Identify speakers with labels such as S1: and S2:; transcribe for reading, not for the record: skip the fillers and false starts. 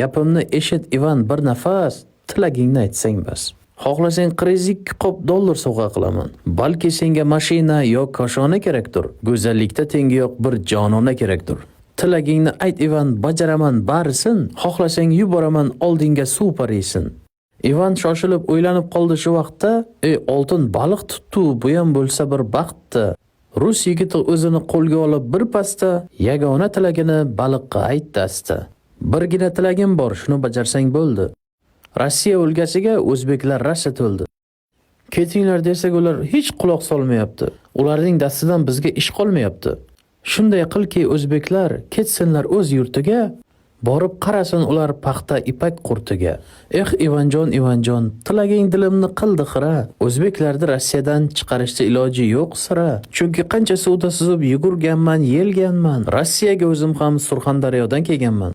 S1: Gapimni eshit Ivan bir nafas, tilagingni aytsang bas. Xohlasang $42 sovg'a qilaman. Balki senga mashina yo koshona kerakdir. Go'zallikda tengi yo'q bir jonona kerakdir. Tilagingni ayt Ivan, bajaraman barisin. Xohlasang yuboraman oldinga suv pariysin. Ivan shoshilib o'ylanib qoldi shu vaqtda, oltin baliq tutdi, bu ham bo'lsa bir baxtdi. Rus yigiti o'zini qo'lga olib bir pasda yagona tilagini baliqqa aytdi asta. Birgina tilagim bor, shuni bajarsang bo'ldi. Rossiya o'lgasiga o'zbeklar rasha to'ldi. Ketinglar desak ular hech quloq solmayapti. Ularning dastidan bizga ish qolmayapti. Shunday qilki o'zbeklar ketsinlar o'z yurtiga, borib qarasin ular paxta ipak qurtiga. Ivanjon, tilaging dilimni qildi xira. O'zbeklarni Rossiyadan chiqarishda iloji yo'q sira. Chunki qancha suvda suzib yugurganman, yelganman. Rossiyaga o'zim ham Surxondaryodan kelganman.